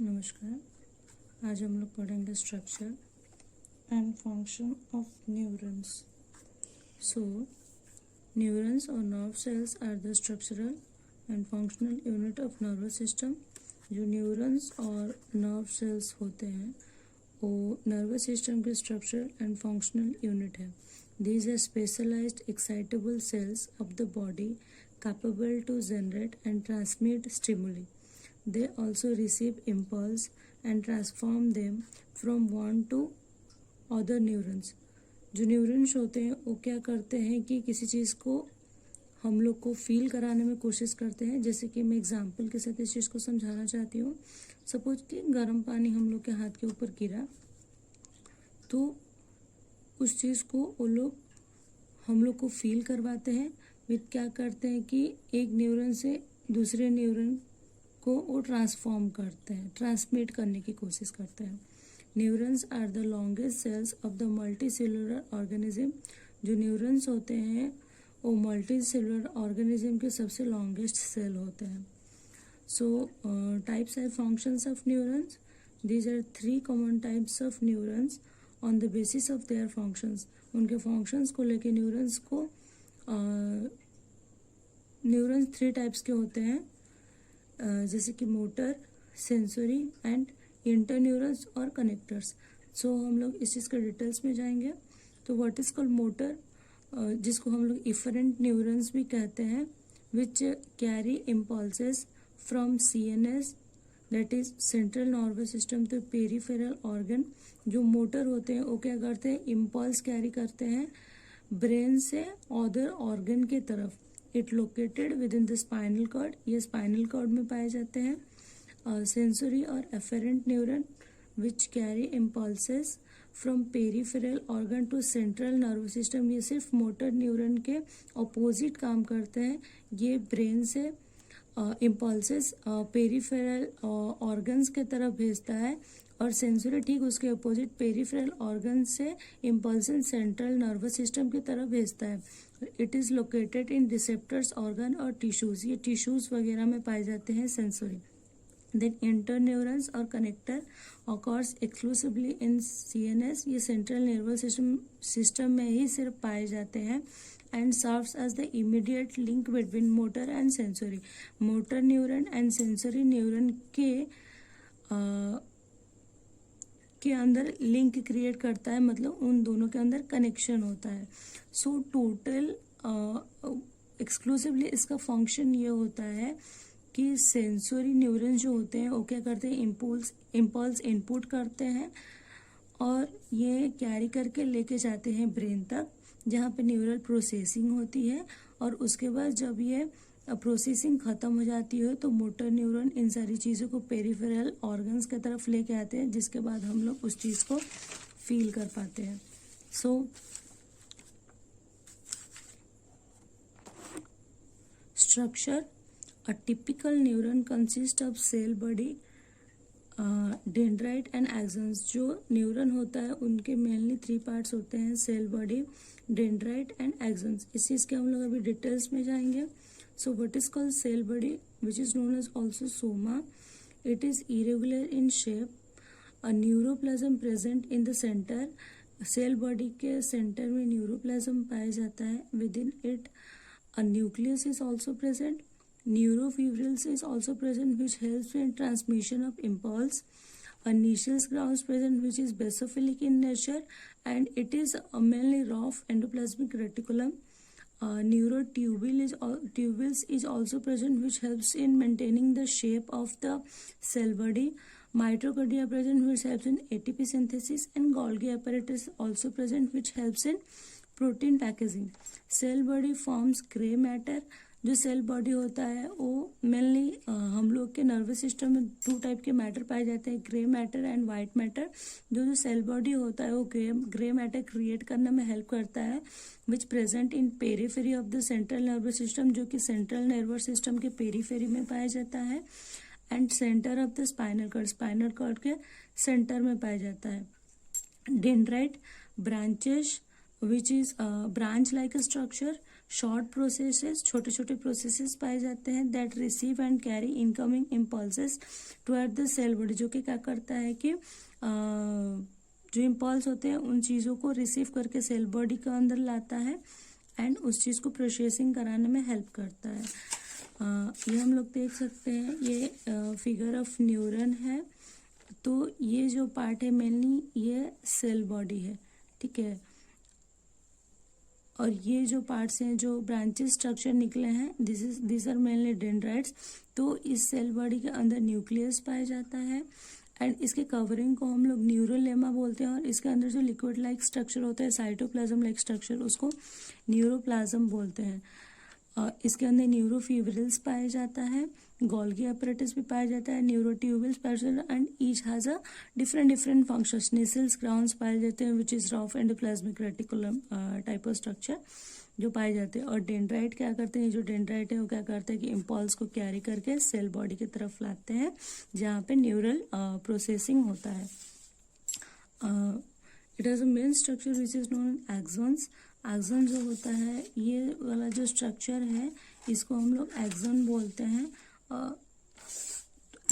नमस्कार। आज हम लोग पढ़ेंगे structure and function of neurons. So neurons और nerve cells are the structural and functional unit of nervous system. जो न्यूरॉन्स और नर्व सेल्स होते हैं वो नर्वस सिस्टम के स्ट्रक्चरल एंड फंक्शनल यूनिट है। These are specialized excitable cells of the body capable to generate and transmit stimuli. They also receive impulse and transform them from one to other neurons. जो neurons होते हैं वो क्या करते हैं कि किसी चीज़ को हम लोग को फील कराने में कोशिश करते हैं। जैसे कि मैं एग्जांपल के साथ इस चीज़ को समझाना चाहती हूँ। सपोज कि गर्म पानी हम लोग के हाथ के ऊपर गिरा तो उस चीज़ को वो लोग हम लोग को फील करवाते हैं। विथ क्या करते हैं कि एक न्यूरॉन से दूसरे न्यूरॉन को वो ट्रांसफॉर्म करते हैं, ट्रांसमिट करने की कोशिश करते हैं। Neurons are the longest cells of the multi cellular organism. जो न्यूरॉन्स होते हैं वो मल्टी सेलुलर ऑर्गेनिज्म के सबसे लॉन्गेस्ट सेल होते हैं। So types and functions of neurons. These are 3 common types of neurons on the basis of their functions. उनके functions को लेके न्यूरॉन्स को न्यूरॉन्स 3 टाइप्स के होते हैं, जैसे कि मोटर, सेंसरी एंड इंटरन्यूरॉन्स और कनेक्टर्स। सो हम लोग इस चीज़ के डिटेल्स में जाएंगे। तो व्हाट इज कॉल्ड मोटर, जिसको हम लोग इफरेंट न्यूरॉन्स भी कहते हैं, which carry impulses from CNS that is central nervous system to peripheral organ. जो मोटर होते हैं वो क्या करते हैं, इम्पल्स कैरी करते हैं ब्रेन से अदर ऑर्गन के तरफ। It located within the spinal cord. ये स्पाइनल कॉर्ड में पाए जाते हैं। सेंसरी और afferent neuron which carry impulses from peripheral organ to central nervous system. ये सिर्फ मोटर न्यूरॉन के ऑपोजिट काम करते हैं। ये ब्रेन से इम्पल्सेस पेरिफेरल ऑर्गन्स के तरफ भेजता है, और सेंसरी ठीक उसके अपोजिट पेरिफेरल ऑर्गन से इम्पल्सन सेंट्रल नर्वस सिस्टम की तरफ भेजता है। It is located in receptors organ और टिश्यूज। ये टिश्यूज वगैरह में पाए जाते हैं सेंसरी। देन इंटरन्यूरॉन्स और connector occurs exclusively in CNS। ये सेंट्रल नर्वस सिस्टम में ही सिर्फ पाए जाते हैं and serves as the immediate link between motor and sensory. Motor neuron and sensory neuron के अंदर लिंक क्रिएट करता है, मतलब उन दोनों के अंदर कनेक्शन होता है। सो टोटल एक्सक्लूसिवली इसका फंक्शन ये होता है कि सेंसरी न्यूरॉन जो होते हैं वो क्या करते हैं, इम्पल्स इनपुट करते हैं और ये कैरी करके लेके जाते हैं ब्रेन तक, जहाँ पे न्यूरल प्रोसेसिंग होती है। और उसके बाद जब ये प्रोसेसिंग खत्म हो जाती है तो मोटर न्यूरॉन इन सारी चीज़ों को पेरिफेरल ऑर्गन्स की तरफ लेके आते हैं, जिसके बाद हम लोग उस चीज़ को फील कर पाते हैं। So structure, a typical neuron consist of cell body, dendrite and axons. जो न्यूरॉन होता है उनके मेनली 3 पार्ट्स होते हैं, cell body, dendrite and axons. इस चीज़ के हम लोग अभी डिटेल्स में जाएंगे। So what is called cell body, which is known as also soma. It is irregular in shape. A neuroplasm present in the center. Cell body के center में neuroplasm पाया जाता है. Within it, a nucleus is also present. Neurofibrils is also present, which helps in transmission of impulse. A Nicel's ground is present, which is basophilic in nature, and it is mainly rough endoplasmic reticulum. Neurotubules is also present, which helps in maintaining the shape of the cell body. Mitochondria present, which helps in ATP synthesis, and Golgi apparatus also present, which helps in protein packaging. Cell body forms gray matter. जो cell body होता है वो mainly हम लोग के nervous system में 2 type के matter पाए जाते हैं, grey matter and white matter. जो सेल बॉडी होता है वो ग्रे मैटर क्रिएट करने में हेल्प करता है, which present in periphery of the central nervous system, जो कि सेंट्रल नर्वस सिस्टम के पेरीफेरी में पाया जाता है, and center of the spinal cord के सेंटर में पाया जाता है। Dendrite branches, which is branch like a structure short processes, छोटे छोटे प्रोसेसेस पाए जाते हैं that receive and carry incoming impulses toward the cell body, जो कि क्या करता है कि जो इम्पल्स होते हैं उन चीज़ों को रिसीव करके सेल बॉडी के अंदर लाता है एंड उस चीज़ को प्रोसेसिंग कराने में हेल्प करता है। ये हम लोग देख सकते हैं, ये फिगर ऑफ न्यूरन है। तो ये जो पार्ट है मेनली ये सेल बॉडी है, ठीक है। और ये जो पार्ट्स हैं, जो ब्रांचेस स्ट्रक्चर निकले हैं, दिस आर मेनली डेंड्राइट्स। तो इस सेल बॉडी के अंदर न्यूक्लियस पाया जाता है एंड इसके कवरिंग को हम लोग न्यूरोलेमा बोलते हैं, और इसके अंदर जो लिक्विड लाइक स्ट्रक्चर होता है, साइटोप्लाज्म लाइक स्ट्रक्चर, उसको न्यूरोप्लाज्म बोलते हैं। इसके अंदर न्यूरोफिब्रिल्स पाया जाता है, गोल्गी अपरेटस भी पाया जाता है, न्यूरोट्यूबल्स पाया जाता है and each has a different functions. Nissl's grounds पाए जाते हैं which is rough endoplasmic reticulum type of structure जो पाए जाते हैं। और डेंड्राइट क्या करते हैं, जो डेंड्राइट है वो क्या करते हैं कि इम्पल्स को कैरी करके सेल बॉडी की तरफ लाते हैं जहाँ पे न्यूरल प्रोसेसिंग होता है। It has a main structure which is known axons. Axon जो होता है, ये वाला जो स्ट्रक्चर है इसको हम लोग एक्सॉन बोलते हैं।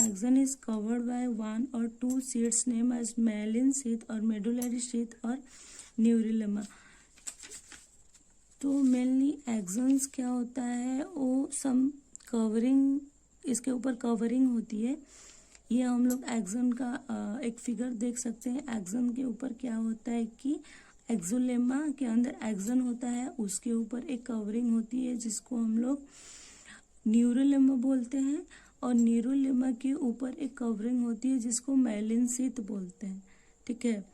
Axon is covered by 1 or 2 sheaths name as myelin sheath और medullary sheath और न्यूरोलेमा। तो मेनली एक्सॉन्स क्या होता है, वो सम कवरिंग, इसके ऊपर कवरिंग होती है। ये हम लोग एक्सॉन का एक फिगर देख सकते हैं। एक्सॉन के ऊपर क्या होता है कि एक्सोलेमा के अंदर एक्सॉन होता है, उसके ऊपर एक कवरिंग होती है जिसको हम लोग न्यूरोलेमा बोलते हैं, और न्यूरोलेमा के ऊपर एक कवरिंग होती है जिसको माइलिन शीथ बोलते हैं, ठीक है।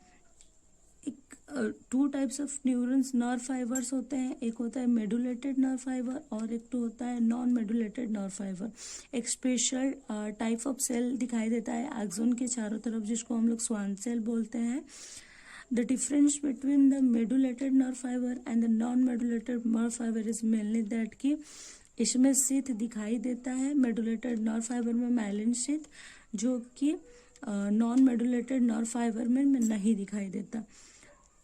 Two types of neurons nerve fibres होते हैं, एक होता है मेडुलेटेड नर्व फाइबर और एक तो होता है नॉन मेडुलेटेड नर्व फाइबर। एक स्पेशल टाइप ऑफ सेल दिखाई देता है एक्सॉन के चारों तरफ जिसको हम लोग स्वान सेल बोलते हैं। The difference between the medullated nerve fiber and the non-medullated nerve fiber is mainly that कि इसमें शीथ दिखाई देता है मेडुलेटेड नर्व फाइबर में माइलिन शीथ, जो कि नॉन मेडुलेटेड नर्व फाइबर में नहीं दिखाई देता।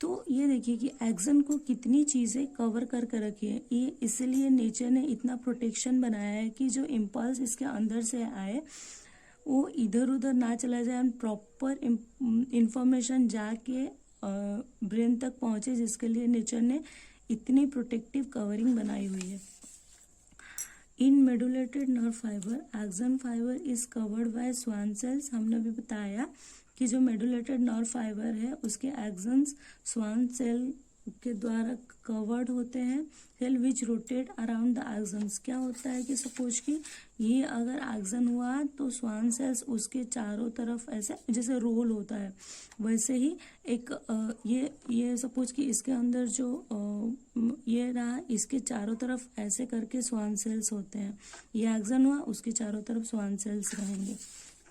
तो ये देखिए कि एक्सॉन को कितनी चीज़ें कवर करके रखी है। ये इसलिए नेचर ने इतना प्रोटेक्शन बनाया है कि जो इम्पल्स इसके अंदर से आए वो इधर उधर ना चला जाए एंड प्रॉपर इंफॉर्मेशन जाके ब्रेन तक पहुंचे, जिसके लिए नेचर ने इतनी प्रोटेक्टिव कवरिंग बनाई हुई है। In medullated nerve fibre axon fibre is covered by Schwann cells. हमने भी बताया कि जो मेडुलेटेड नर्व फाइबर है उसके एक्सॉन्स स्वान सेल के द्वारा कवर्ड होते हैं। Cell which rotate around the axons. क्या होता है कि सपोज कि ये अगर एक्सॉन हुआ तो स्वान सेल्स उसके चारों तरफ ऐसे जैसे रोल होता है, वैसे ही एक ये सपोज कि इसके अंदर जो ये रहा, इसके चारों तरफ ऐसे करके स्वान सेल्स होते हैं। ये एक्सॉन हुआ, उसके चारों तरफ स्वान सेल्स रहेंगे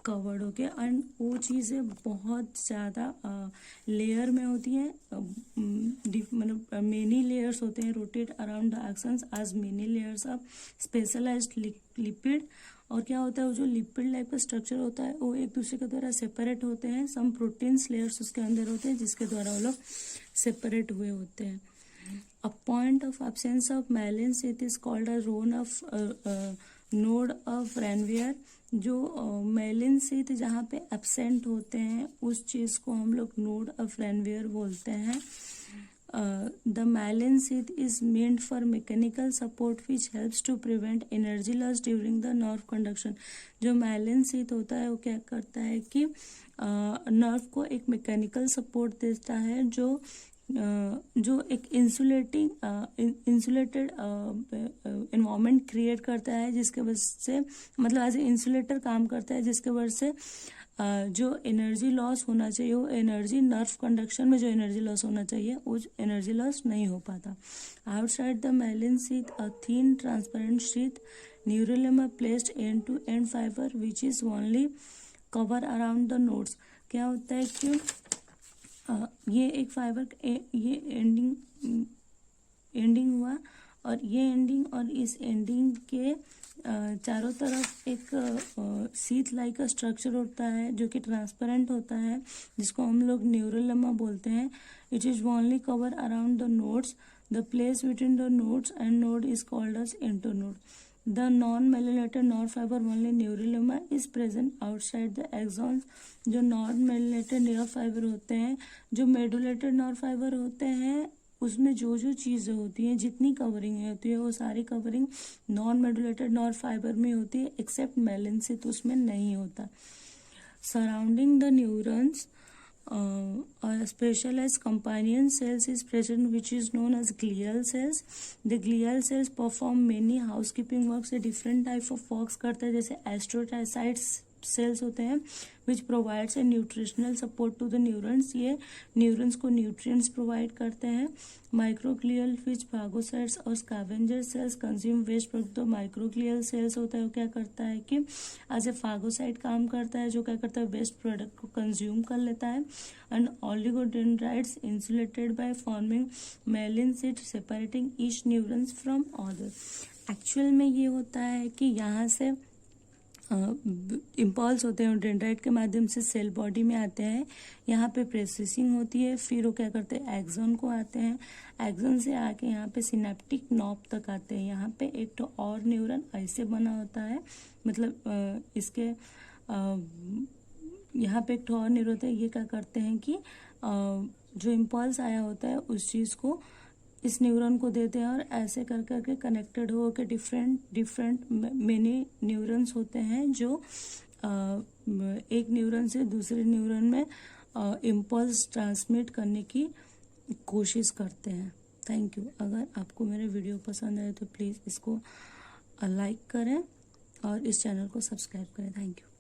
कवर्ड होके, एंड वो चीज़ें बहुत ज़्यादा लेयर में होती हैं, मतलब मेनी लेयर्स होते हैं rotate around the axons as many layers of specialized lipid. और क्या होता है, वो जो लिपिड लाइक का स्ट्रक्चर होता है वो एक दूसरे के द्वारा सेपरेट होते हैं। सम प्रोटीन्स लेयर्स उसके अंदर होते हैं जिसके द्वारा वो लोग सेपरेट हुए होते हैं। A point of absence of myelin sheath is called a zone of node of Ranvier. जो माइलिन शीथ जहाँ पे एब्सेंट होते हैं उस चीज़ को हम लोग नोड ऑफ रेनवियर बोलते हैं। The myelin sheath is meant for mechanical support which helps to prevent energy loss during the nerve conduction. जो माइलिन शीथ होता है वो क्या करता है कि नर्व को एक मैकेनिकल सपोर्ट देता है, जो एक इंसुलेटेड एनवायरनमेंट क्रिएट करता है, जिसके वजह से मतलब एज ए इंसुलेटर काम करता है, जिसके वजह से जो एनर्जी लॉस होना चाहिए वो एनर्जी नर्व कंडक्शन में जो एनर्जी लॉस होना चाहिए वो एनर्जी लॉस नहीं हो पाता। Outside the myelin sheath a thin transparent sheath neurolemma placed end to end fibre which is only cover around the nodes. क्या होता है कि ये एक फाइबर ये एंडिंग हुआ, और ये एंडिंग और इस एंडिंग के चारों तरफ एक शीथ लाइक का स्ट्रक्चर होता है जो कि ट्रांसपेरेंट होता है, जिसको हम लोग न्यूरोलेमा बोलते हैं। It is only cover around the nodes. The place between the nodes and node is called as internode. The non-myelinated nerve fiber only neurulema is present outside the axons. जो non-myelinated nerve fiber होते हैं, जो medulated nerve fiber होते हैं, उसमें जो जो चीज़ें होती हैं, जितनी कवरिंग होती है, वो सारी covering non medullated nerve fibre में होती है, एक्सेप्ट मेलिन से तो उसमें नहीं होता. Surrounding the neurons, a specialized companion cells is present, which is known as glial cells. The glial cells perform many housekeeping works. A different type of works करते हैं, जैसे astrocytes सेल्स होते हैं which provides a nutritional support to the neurons. ये neurons को nutrients provide करते हैं. Microglial which phagocytes और scavenger cells consume waste product. तो माइक्रोग्लियल सेल्स होता है वो क्या करता है कि एज ए फागोसाइट काम करता है, जो क्या करता है वेस्ट प्रोडक्ट को कंज्यूम कर लेता है. And oligodendrites insulated by forming myelin sheath separating each neurons from other. Actual में ये होता है कि यहाँ से इम्पल्स होते हैं डेंड्राइट के माध्यम से सेल बॉडी में आते हैं. यहाँ पे प्रोसेसिंग होती है, फिर वो क्या करते हैं एक्सॉन को आते हैं. एक्सॉन से आके यहाँ पे सिनेप्टिक नॉब तक आते हैं. यहाँ पे एक तो और न्यूरॉन ऐसे बना होता है, मतलब इसके यहाँ पे एक तो और न्यूरॉन होता है. ये क्या करते हैं कि जो इम्पल्स आया होता है उस चीज़ को इस न्यूरॉन को देते हैं और ऐसे कर करके कनेक्टेड हो के डिफरेंट मेनी न्यूरॉन्स होते हैं जो एक न्यूरॉन से दूसरे न्यूरॉन में इम्पल्स ट्रांसमिट करने की कोशिश करते हैं. Thank you. अगर आपको मेरे वीडियो पसंद आए तो प्लीज़ इसको लाइक करें और इस चैनल को सब्सक्राइब करें. Thank you.